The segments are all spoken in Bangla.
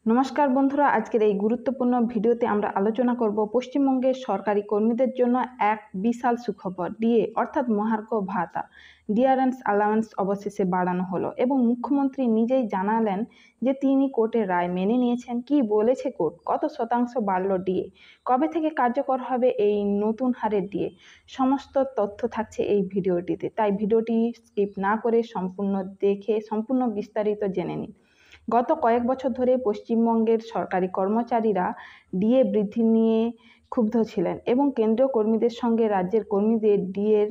নমস্কার বন্ধুরা, আজকের এই গুরুত্বপূর্ণ ভিডিওতে আমরা আলোচনা করব পশ্চিমবঙ্গের সরকারি কর্মীদের জন্য এক বিশাল সুখবর। ডিএ অর্থাৎ মহার্ঘ ভাতা, ডিয়ারেন্স অ্যালাউন্স অবশেষে বাড়ানো হলো এবং মুখ্যমন্ত্রী নিজেই জানালেন যে তিনি কোর্টের রায় মেনে নিয়েছেন। কি বলেছে কোর্ট, কত শতাংশ বাড়ল ডিএ, কবে থেকে কার্যকর হবে এই নতুন হারের ডিএ, সমস্ত তথ্য থাকছে এই ভিডিওটিতে। তাই ভিডিওটি স্কিপ না করে সম্পূর্ণ দেখে সম্পূর্ণ বিস্তারিত জেনে নিন। গত কয়েক বছর ধরে পশ্চিমবঙ্গের সরকারি কর্মচারীরা ডিএ বৃদ্ধি নিয়ে ক্ষুব্ধ ছিলেন এবং কেন্দ্রীয় কর্মীদের সঙ্গে রাজ্যের কর্মীদের ডিএর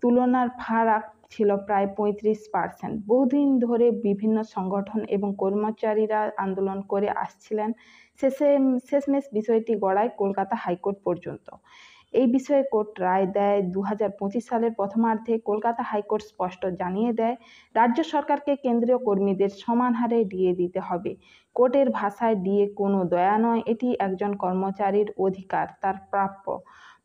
তুলনার ফারাক ছিল প্রায় 35%। বহুদিন ধরে বিভিন্ন সংগঠন এবং কর্মচারীরা আন্দোলন করে আসছিলেন। শেষমেশ বিষয়টি গড়ায় কলকাতা হাইকোর্ট পর্যন্ত। এই বিষয়ে কোর্ট রায় দেয় 2025 সালের প্রথমার্ধে। কলকাতা হাইকোর্ট স্পষ্ট জানিয়ে দেয়, রাজ্য সরকারকে কেন্দ্রীয় কর্মীদের সমান হারে ডিএ দিতে হবে। কোর্টের ভাষায় ডিএ কোনো দয়া নয়, এটি একজন কর্মচারীর অধিকার, তার প্রাপ্য।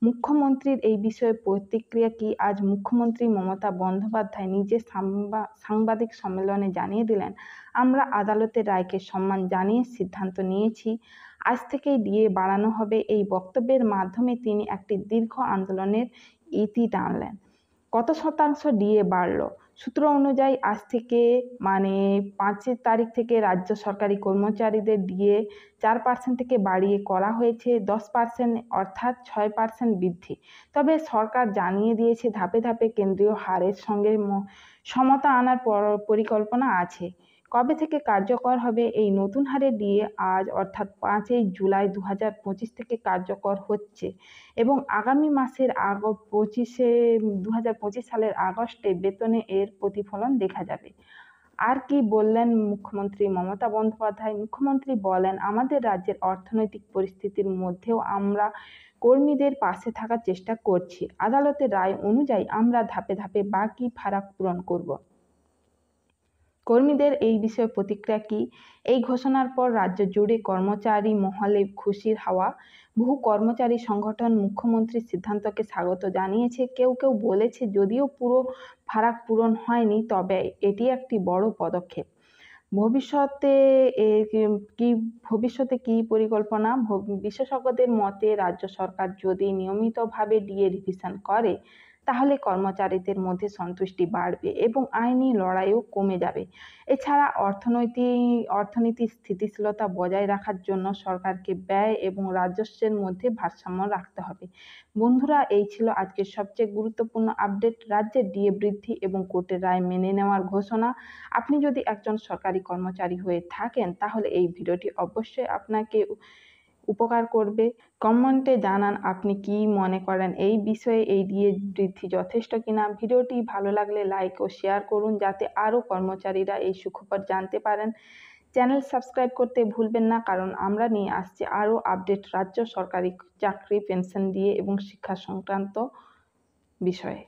মুখ্যমন্ত্রীর এই বিষয়ে প্রতিক্রিয়া কি? আজ মুখ্যমন্ত্রী মমতা বন্দ্যোপাধ্যায় নিজে সাংবাদিক সম্মেলনে জানিয়ে দিলেন, আমরা আদালতের রায়কে সম্মান জানিয়ে সিদ্ধান্ত নিয়েছি, আজ থেকেই ডিএ বাড়ানো হবে। এই বক্তব্যের মাধ্যমে তিনি একটি দীর্ঘ আন্দোলনের ইতি টানলেন। কত শতাংশ ডিএ বাড়ল? সূত্র অনুযায়ী আজ থেকে 5 তারিখ থেকে রাজ্য সরকারি কর্মচারীদের ডিএ 4% থেকে বাড়িয়ে করা হয়েছে 10%, অর্থাৎ 6% বৃদ্ধি। তবে সরকার জানিয়ে দিয়েছে ধাপে ধাপে কেন্দ্রীয় হারের সঙ্গে সমতা আনার পরিকল্পনা আছে। কবে থেকে কার্যকর হবে এই নতুন হারের ডিএ? আজ অর্থাৎ 5 জুলাই 2025 থেকে কার্যকর হচ্ছে এবং আগামী মাসের 2025 সালের আগস্টে বেতনে এর প্রতিফলন দেখা যাবে। আর কি বললেন মুখ্যমন্ত্রী মমতা বন্দ্যোপাধ্যায়? মুখ্যমন্ত্রী বলেন, আমাদের রাজ্যের অর্থনৈতিক পরিস্থিতির মধ্যেও আমরা কর্মীদের পাশে থাকার চেষ্টা করছি। আদালতের রায় অনুযায়ী আমরা ধাপে ধাপে বাকি ফারাক পূরণ করব। কর্মীদের এই বিষয়ে প্রতিক্রিয়া কি? এই ঘোষণার পর রাজ্য জুড়ে কর্মচারী মহলে খুশির হাওয়া। বহু কর্মচারী সংগঠন মুখ্যমন্ত্রীর সিদ্ধান্তকে স্বাগত জানিয়েছে। কেউ কেউ বলেছে, যদিও পুরো ফারাক পূরণ হয়নি, তবে এটি একটি বড় পদক্ষেপ। ভবিষ্যতে কি পরিকল্পনা? বিশেষজ্ঞদের মতে, রাজ্য সরকার যদি নিয়মিতভাবে ডিএ রিভিশন করে তাহলে কর্মচারীদের মধ্যে সন্তুষ্টি বাড়বে এবং আইনি লড়াইও কমে যাবে। এছাড়া অর্থনীতির স্থিতিশীলতা বজায় রাখার জন্য সরকারকে ব্যয় এবং রাজস্বের মধ্যে ভারসাম্য রাখতে হবে। বন্ধুরা, এই ছিল আজকের সবচেয়ে গুরুত্বপূর্ণ আপডেট, রাজ্যের ডিএ বৃদ্ধি এবং কোর্টের রায় মেনে নেওয়ার ঘোষণা। আপনি যদি একজন সরকারি কর্মচারী হয়ে থাকেন তাহলে এই ভিডিওটি অবশ্যই আপনাকে উপকার করবে। কমেন্টে জানান আপনি কি মনে করেন এই বিষয়ে, এই ডিএ বৃদ্ধি যথেষ্ট কিনা। ভিডিওটি ভালো লাগলে লাইক ও শেয়ার করুন যাতে আরও কর্মচারীরা এই সুখবর জানতে পারেন। চ্যানেল সাবস্ক্রাইব করতে ভুলবেন না, কারণ আমরা নিয়ে আসছি আরও আপডেট রাজ্য সরকারি চাকরি, পেনশন ডিএ এবং শিক্ষা সংক্রান্ত বিষয়ে।